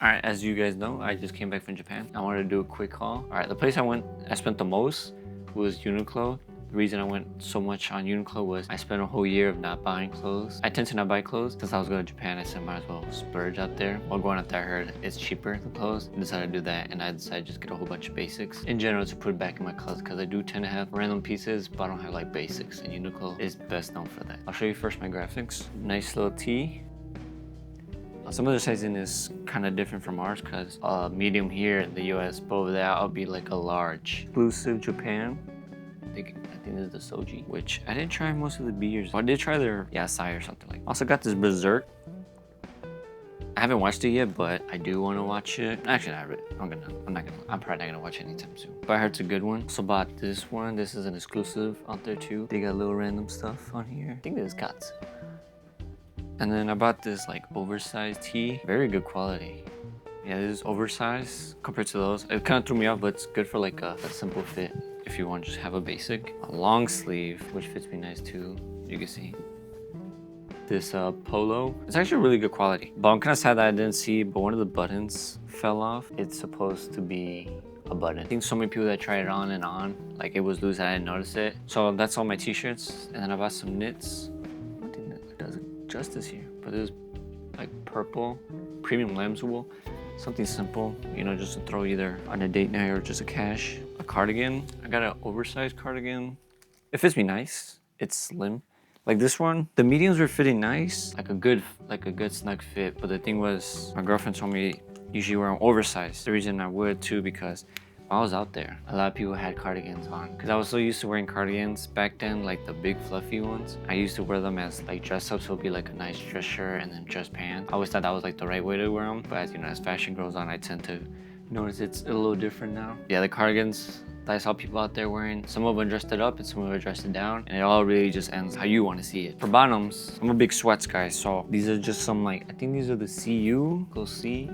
Alright, as you guys know, I just came back from Japan. I wanted to do a quick haul. Alright, the place I spent the most was Uniqlo. The reason I went so much on Uniqlo was I spent a whole year of not buying clothes. I tend to not buy clothes. Since I was going to Japan, I said might as well splurge out there. While going out there, I heard it's cheaper than clothes. I decided to do that, and I decided to just get a whole bunch of basics. In general, to put it back in my closet, because I do tend to have random pieces, but I don't have like basics, and Uniqlo is best known for that. I'll show you first my graphics. Nice little tee. Some of the sizing is kind of different from ours because medium here in the US, but over there I'll be like a large. Exclusive Japan. I think this is the Soji, which I didn't try most of the beers. I did try their Yasai or something like that. Also got this Berserk. I haven't watched it yet, but I do want to watch it. Actually, I'm probably not gonna watch it anytime soon. But I heard it's a good one. So bought this one. This is an exclusive out there too. They got little random stuff on here. I think this is Katsu. And then I bought this like oversized tee. Very good quality. Yeah, this is oversized compared to those. It kind of threw me off, but it's good for like a simple fit if you want to just have a basic. A long sleeve, which fits me nice too, you can see. This polo, it's actually really good quality. But I'm kind of sad that I didn't see, but one of the buttons fell off. It's supposed to be a button. I think so many people that tried it on and on, like it was loose, I didn't notice it. So that's all my t-shirts. And then I bought some knits. Justice here, but this is like purple premium lamb's wool, something simple, you know, just to throw either on a date night or just a cash. A cardigan, I got an oversized cardigan. It fits me nice. It's slim. Like this one, the mediums were fitting nice, like a good snug fit. But the thing was, my girlfriend told me usually wear an oversized. The reason I would too, because I was out there, a lot of people had cardigans on because I was so used to wearing cardigans back then, like the big fluffy ones. I used to wear them as like dress up, so it'd be like a nice dress shirt and then dress pants. I always thought that was like the right way to wear them, but as you know, as fashion grows on, I tend to notice it's a little different now. Yeah, the cardigans that I saw people out there wearing, some of them dressed it up and some of them dressed it down, and it all really just ends how you want to see it. For bottoms, I'm a big sweats guy, so these are just some like, I think these are the Go See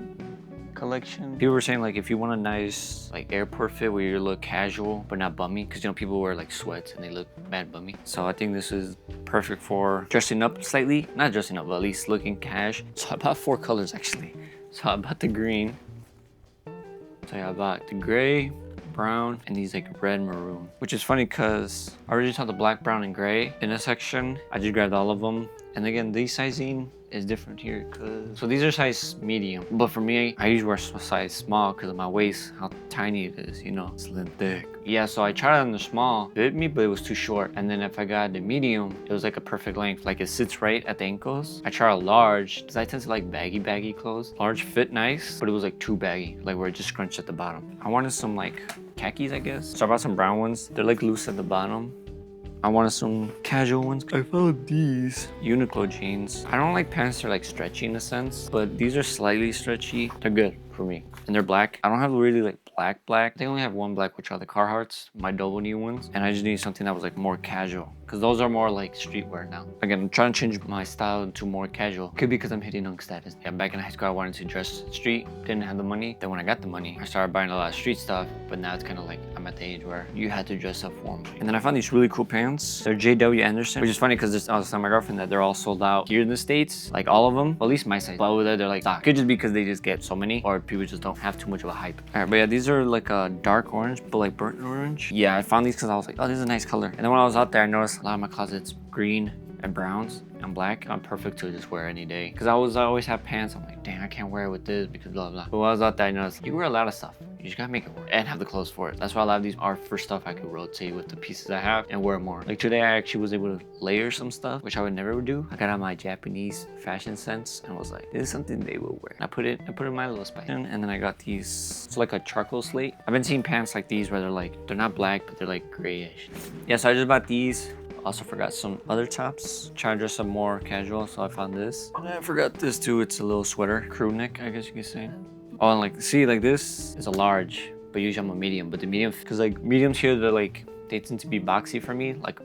collection. People were saying like if you want a nice like airport fit where you look casual but not bummy, because you know people wear like sweats and they look bad bummy. So I think this is perfect for dressing up slightly, not dressing up, but at least looking cash. So I bought 4 colors actually. So I bought the green. So yeah, I bought the gray, brown, and these like red maroon, which is funny because I already saw the black, brown, and gray in a section. I just grabbed all of them. And again, these sizing is different here, so these are size medium, but for me, I usually wear size small because of my waist, how tiny it is, you know, slim thick. Yeah, so I tried it on the small, it fit me, but it was too short. And then if I got the medium, it was like a perfect length, like it sits right at the ankles. I tried a large because I tend to like baggy clothes. Large fit nice, but it was like too baggy, like where it just scrunched at the bottom. I wanted some like khakis, I guess, so I bought some brown ones. They're like loose at the bottom. I wanted some casual ones. I found these Uniqlo jeans. I don't like pants that are like stretchy in a sense, but these are slightly stretchy. They're good for me. And they're black. I don't have really like black. They only have one black, which are the Carhartts, my double knee ones. And I just need something that was like more casual, because those are more like streetwear now. Again, I'm trying to change my style to more casual. Could be because I'm hitting young status. Yeah, back in high school, I wanted to dress street, didn't have the money. Then when I got the money, I started buying a lot of street stuff, but now it's kind of like I'm at the age where you had to dress up formally. And then I found these really cool pants. They're JW Anderson, which is funny because I was telling my girlfriend that they're all sold out here in the States, like all of them, well, at least my size. But over there, they're like stock. Could just be because they just get so many, or people just don't have too much of a hype. All right, but yeah, these are like a dark orange, but like burnt orange. Yeah, I found these because I was like, oh, this is a nice color. And then when I was out there, I noticed a lot of my closet's green and browns and black. I'm perfect to just wear any day. Because I always have pants. I'm like, dang, I can't wear it with this because blah, blah. But when I was out there, I noticed you wear a lot of stuff. You just gotta make it work and have the clothes for it. That's why a lot of these are for stuff I could rotate with the pieces I have and wear more. Like today, I actually was able to layer some stuff, which I would never do. I got out my Japanese fashion sense and was like, this is something they will wear. I put it in my little spot. And then I got these, it's like a charcoal slate. I've been seeing pants like these where they're not black, but they're like grayish. Yeah, so I just bought these. Also forgot some other tops. Trying to dress up more casual, so I found this. And I forgot this too. It's a little sweater, crew neck, I guess you could say. Oh, and like, see, like this is a large, but usually I'm a medium. But the medium, because like mediums here, they tend to be boxy for me, like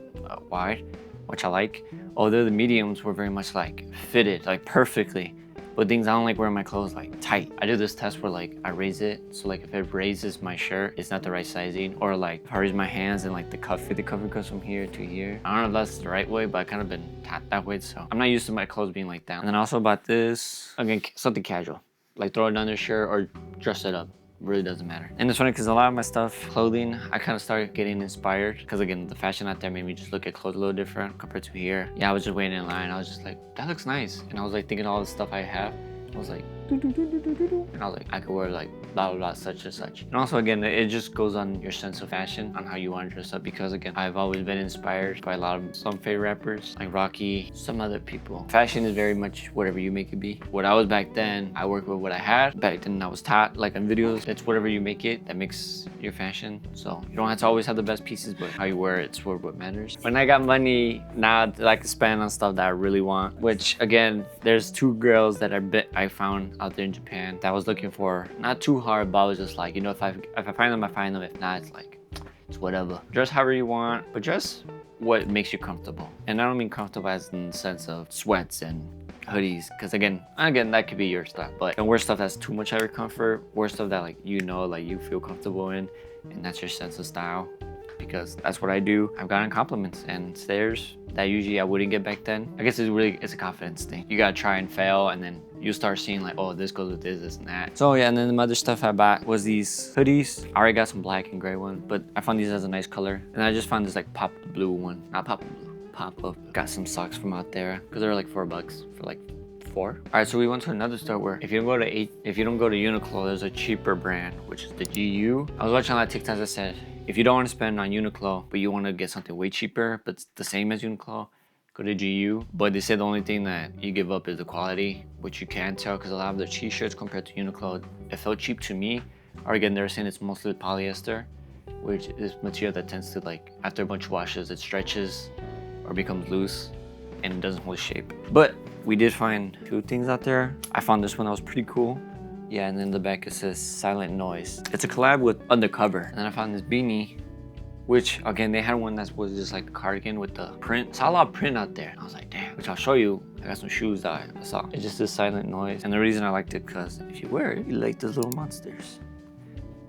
wide, which I like. Although the mediums were very much like fitted, like perfectly. But things I don't like wearing my clothes like tight. I do this test where like I raise it, so like if it raises my shirt, it's not the right sizing. Or like if I raise my hands and like the cuff goes from here to here. I don't know if that's the right way, but I kind of been taught that way, so I'm not used to my clothes being like that. And then I also bought this, again, something casual. like throw it on their shirt or dress it up. Really doesn't matter. And it's funny because a lot of my stuff, clothing, I kind of started getting inspired because again, the fashion out there made me just look at clothes a little different compared to here. Yeah, I was just waiting in line. I was just like, that looks nice. And I was like thinking all the stuff I have. I was like, and I was like, I could wear like blah blah blah such and such. And also again, it just goes on your sense of fashion, on how you want to dress up, because again, I've always been inspired by a lot of some favorite rappers like Rocky, some other people. Fashion is very much whatever you make it be. What I was back then, I worked with what I had. Back then I was taught like on videos, it's whatever you make it that makes your fashion. So you don't have to always have the best pieces, but how you wear it's what matters. When I got money, now I like to spend on stuff that I really want, which again, there's two girls that I found out there in Japan that I was looking for. Not too hard, but I was just like, you know, if I find them, I find them. If not, it's like, it's whatever. Dress however you want, but dress what makes you comfortable. And I don't mean comfortable as in the sense of sweats and hoodies, because again, that could be your stuff. But don't wear stuff that's too much out of your comfort. Wear stuff that like like you feel comfortable in, and that's your sense of style. Because that's what I do. I've gotten compliments and stares that usually I wouldn't get back then. I guess it's a confidence thing. You gotta try and fail, and then you start seeing like, oh, this goes with this and that. So yeah, and then the other stuff I bought was these hoodies. I already got some black and gray ones, but I found these as a nice color. And I just found this like pop blue one. Not pop blue, pop up. Got some socks from out there because they were like $4 for like 4. All right, so we went to another store where if you don't go to Uniqlo, there's a cheaper brand, which is the GU. I was watching on that TikTok that said, if you don't want to spend on Uniqlo, but you want to get something way cheaper, but it's the same as Uniqlo, go to GU. But they said the only thing that you give up is the quality, which you can tell because a lot of the t-shirts compared to Uniqlo, it felt cheap to me. Or again, they're saying it's mostly polyester, which is material that tends to like, after a bunch of washes, it stretches or becomes loose and it doesn't hold shape. But we did find 2 things out there. I found this one that was pretty cool. Yeah, and then the back it says Silent Noise. It's a collab with Undercover. And then I found this beanie, which again, they had one that was just like a cardigan with the print. Saw a lot of print out there. I was like, damn, which I'll show you. I got some shoes that I saw. It's just this Silent Noise. And the reason I liked it, because if you wear it, you like those little monsters.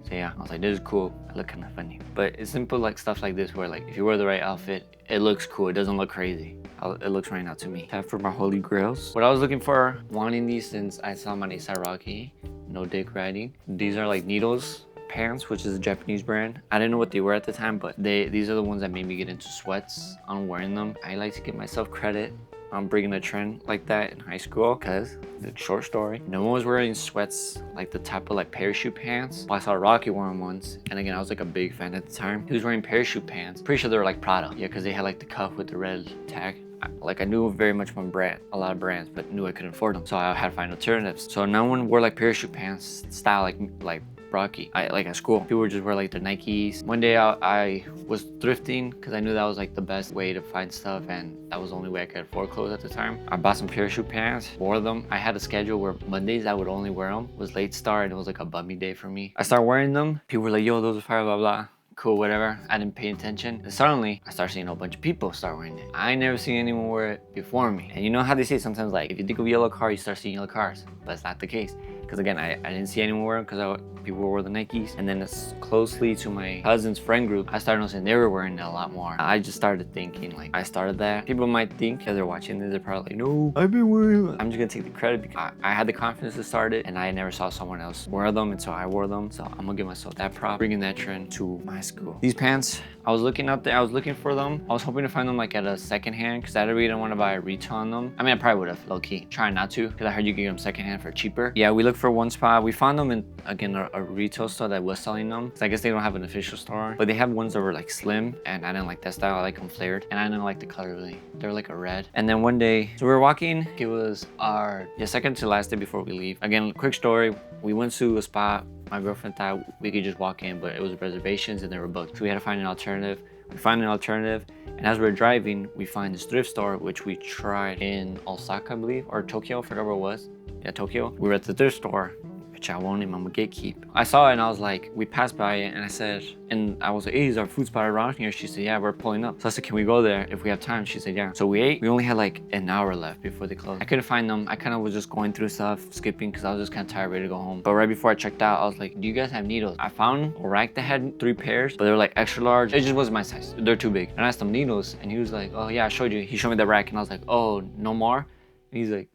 So yeah, I was like, this is cool. I look kind of funny. But it's simple like stuff like this where like, if you wear the right outfit, it looks cool. It doesn't look crazy. It looks right now to me. Time for my holy grails. What I was looking for, wanting these since I saw my Rocky, no dick riding. These are like Needles pants, which is a Japanese brand. I didn't know what they were at the time, but these are the ones that made me get into sweats on wearing them. I like to give myself credit on bringing a trend like that in high school, because the short story, no one was wearing sweats like the type of like parachute pants. Well, I saw Rocky wear them once, and again, I was like a big fan at the time. He was wearing parachute pants. Pretty sure they were like Prada. Yeah, because they had like the cuff with the red tag. Like I knew very much from a lot of brands, but knew I couldn't afford them. So I had to find alternatives. So no one wore like parachute pants style like Rocky. Like at school, people would just wear like the Nikes. One day I was thrifting because I knew that was like the best way to find stuff, and that was the only way I could afford clothes at the time. I bought some parachute pants, wore them. I had a schedule where Mondays I would only wear them. It was late start and it was like a bummy day for me. I started wearing them. People were like, yo, those are fire, blah, blah. Cool, whatever. I didn't pay attention. And suddenly, I started seeing a whole bunch of people start wearing it. I ain't never seen anyone wear it before me. And you know how they say sometimes, like, if you think of a yellow car, you start seeing yellow cars. But it's not the case. Because again, I didn't see anyone wear them because people wore the Nikes. And then it's closely to my cousin's friend group, I started noticing they were wearing it a lot more. I just started thinking, like, I started that. People might think, as they're watching this, they're probably like, no, I've been wearing it. I'm just gonna take the credit because I had the confidence to start it, and I never saw someone else wear them, and so I wore them. So I'm gonna give myself that prop, bringing that trend to my school. These pants, I was looking out there, I was looking for them. I was hoping to find them like at a secondhand because I really didn't want to buy a retail on them. I mean, I probably would have, low key. Trying not to, because I heard you can get them secondhand for cheaper. Yeah, we looked for one spot. We found them in, again, a retail store that was selling them. So I guess they don't have an official store, but they have ones that were like slim, and I didn't like that style. I like them flared, and I didn't like the color really. They're like a red. And then one day, so we were walking. It was our second to last day before we leave. Again, quick story. We went to a spot. My girlfriend thought we could just walk in, but it was reservations and they were booked. So we had to find an alternative. We found an alternative, and as we were driving, we find this thrift store, which we tried in Osaka, I believe, or Tokyo, I forgot where it was. Yeah, Tokyo. We were at the thrift store, which I won't name, I'm a gatekeep. I saw it and I was like, we passed by it, and I said, and I was like, hey, is our food spot around here? She said, yeah, we're pulling up. So I said, can we go there if we have time? She said, yeah. So we ate. We only had like an hour left before they closed. I couldn't find them. I kind of was just going through stuff, skipping, because I was just kind of tired, ready to go home. But right before I checked out, I was like, do you guys have needles? I found a rack that had 3 pairs, but they were like extra large. It just wasn't my size. They're too big. And I asked him needles, and he was like, oh yeah, I showed you. He showed me the rack, and I was like, oh, no more? And he's like,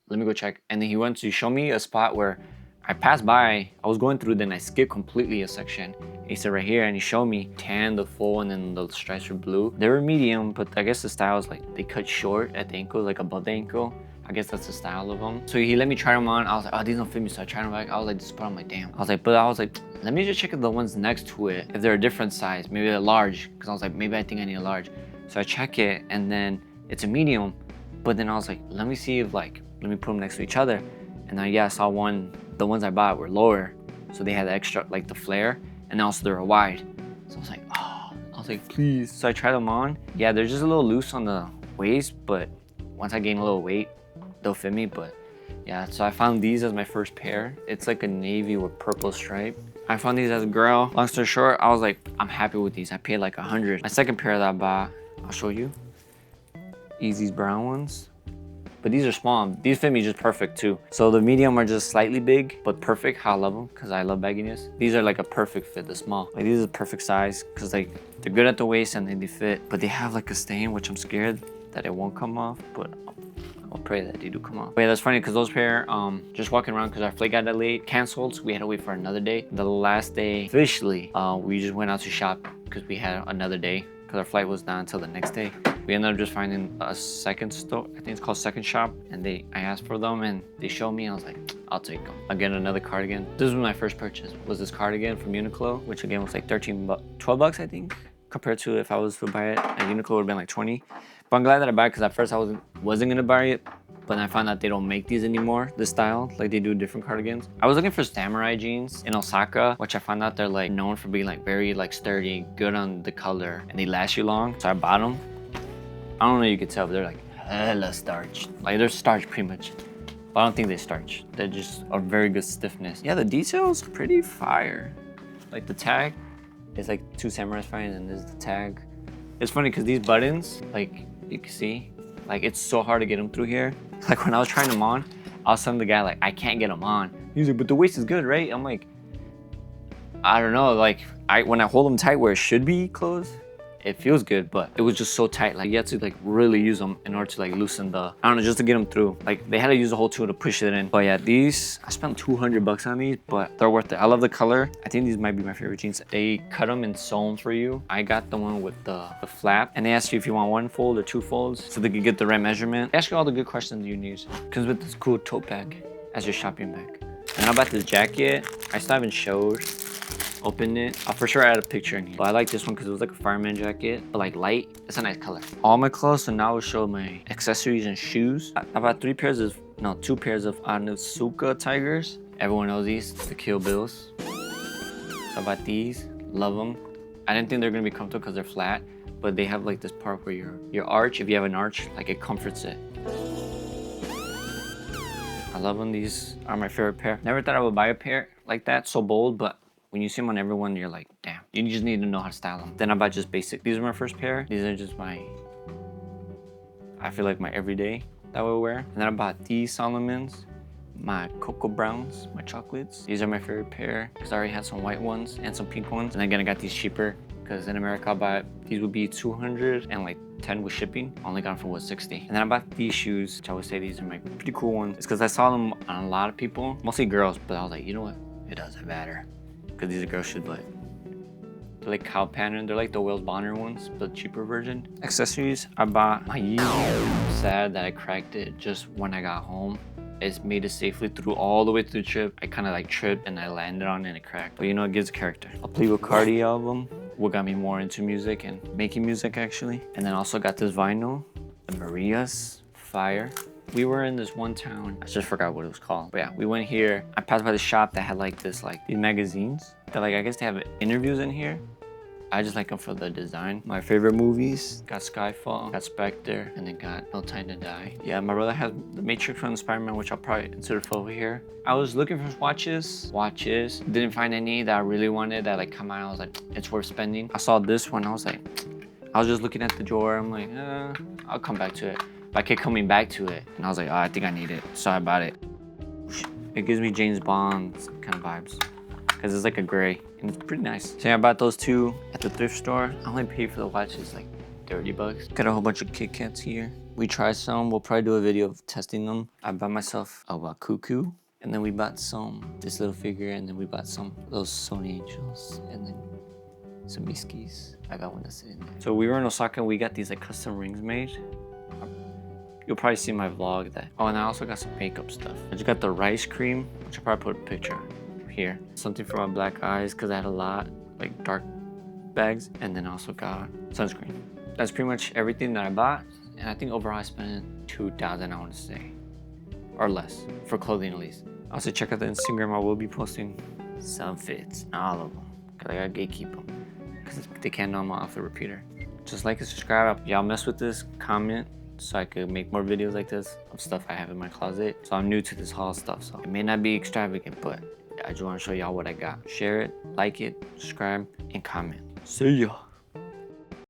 let me go check. And then he went to show me a spot where I passed by, I was going through, then I skipped completely a section. He said right here, and he showed me tan, the full, and then the stripes were blue. They were medium, but I guess the style is like they cut short at the ankle, like above the ankle. I guess that's the style of them. So he let me try them on. I was like, oh, these don't fit me. So I tried them back. I was like, this spot, I'm like, damn. I was like, let me just check the ones next to it. If they're a different size, maybe they're large. Cause I was like, maybe I think I need a large. So I check it, and then it's a medium. But then I was like, let me see if let me put them next to each other. And then yeah, I saw the ones I bought were lower. So they had the extra, like the flare, and also they were wide. So I was like, oh, please. So I tried them on. Yeah, they're just a little loose on the waist, but once I gain a little weight, they'll fit me. But yeah, so I found these as my first pair. It's like a navy with purple stripe. I found these as a grail. Long story short, I was like, I'm happy with these. I paid like 100. My second pair that I bought, I'll show you. These brown ones. But these are small. These fit me just perfect too. So the medium are just slightly big, but perfect. How I love them, because I love bagginess. These are like a perfect fit, the small. Like these are the perfect size, because like they're good at the waist and then they fit. But they have like a stain, which I'm scared that it won't come off, but I'll pray that they do come off. But yeah, that's funny, because those pair, just walking around, because our flight got delayed, canceled, so we had to wait for another day. The last day, officially, we just went out to shop, because we had another day, because our flight was not until the next day. We ended up just finding a second store, I think it's called Second Shop, and I asked for them, and they showed me, and I was like, I'll take them. Again, another cardigan. This was my first purchase, was this cardigan from Uniqlo, which again was like 12 bucks, I think, compared to if I was to buy it at Uniqlo, it would have been like 20. But I'm glad that I bought it, because at first I wasn't gonna buy it, but I found out they don't make these anymore, this style, like they do different cardigans. I was looking for samurai jeans in Osaka, which I found out they're like known for being like very like sturdy, good on the color, and they last you long. So I bought them. I don't know if you could tell, but they're like hella starched. Like they're starched pretty much. But I don't think they starch. They're just a very good stiffness. Yeah, the detail's pretty fire. Like the tag is like 2 samurai fires, and this is the tag. It's funny because these buttons, like you can see, like it's so hard to get them through here. Like when I was trying them on, I was telling the guy like, I can't get them on. He's like, but the waist is good, right? I'm like, I don't know. Like when I hold them tight where it should be closed, it feels good, but it was just so tight. Like you had to like really use them in order to like loosen I don't know, just to get them through. Like they had to use the whole tool to push it in. But yeah, these, I spent 200 bucks on these, but they're worth it. I love the color. I think these might be my favorite jeans. They cut them and sew them for you. I got the one with the flap, and they ask you if you want 1 fold or 2 folds so they can get the right measurement. They ask you all the good questions you need. Comes with this cool tote bag as your shopping bag. And I bought this jacket. I still haven't showed. Open it. I'll for sure add a picture in here. But I like this one because it was like a fireman jacket, but like light. It's a nice color. All my clothes, so now I'll show my accessories and shoes. I bought 2 pairs of Onitsuka tigers. Everyone knows these, the Kill Bills. So I bought these, love them. I didn't think they're gonna be comfortable because they're flat, but they have like this part where your arch, if you have an arch, like it comforts it. I love them. These are my favorite pair. Never thought I would buy a pair like that, so bold, but when you see them on everyone, you're like, damn, you just need to know how to style them. Then I bought just basic. These are my first pair. These are just I feel like my everyday that I would wear. And then I bought these Solomons, my Cocoa Browns, my chocolates. These are my favorite pair because I already had some white ones and some pink ones. And again, I got these cheaper because in America, I bought, these would be 200 and like 10 with shipping. I only got them for 60. And then I bought these shoes, which I would say these are my pretty cool ones. It's because I saw them on a lot of people, mostly girls, but I was like, you know what? It doesn't matter. Because these are girl shoes, but they're like cow pattern. They're like the Wales Bonner ones, but cheaper version. Accessories, I bought my Yeezy. Sad that I cracked it just when I got home. It's made it safely through all the way through the trip. I kind of like tripped and I landed on it and it cracked. But you know, it gives character. A Playboy Cardi album, what got me more into music and making music actually. And then also got this vinyl, the Maria's Fire. We were in this one town, I just forgot what it was called. But yeah, we went here. I passed by the shop that had like this, like these magazines. That like, I guess they have interviews in here. I just like them for the design. My favorite movies, got Skyfall, got Spectre, and then got No Time to Die. Yeah, my brother has The Matrix and Spider-Man, which I'll probably insert over here. I was looking for watches, didn't find any that I really wanted that like come out. I was like, it's worth spending. I saw this one, I was just looking at the drawer. I'm like, I'll come back to it. But I kept coming back to it, and I was like, oh, I think I need it. So I bought it. It gives me James Bond kind of vibes, because it's like a gray, and it's pretty nice. So yeah, I bought those 2 at the thrift store. I only paid for the watches like 30 bucks. Got a whole bunch of Kit Kats here. We tried some. We'll probably do a video of testing them. I bought myself a cuckoo, and then we bought this little figure, and then we bought some of those Sony Angels, and then some Miskis. I got one that's in there. So we were in Osaka, and we got these like custom rings made. You'll probably see my vlog that. Oh, and I also got some makeup stuff. I just got the rice cream, which I'll probably put a picture here. Something for my black eyes, because I had a lot, like dark bags. And then I also got sunscreen. That's pretty much everything that I bought. And I think overall I spent $2,000, I want to say. Or less, for clothing at least. Also check out the Instagram, I will be posting some fits, not all of them. Because I gotta gatekeep them. Because they can't know I'm off the repeater. Just like and subscribe. Y'all mess with this, comment, so I could make more videos like this of stuff I have in my closet. So I'm new to this haul stuff, so it may not be extravagant, but I just want to show y'all what I got. Share it, like it, subscribe, and comment. See ya.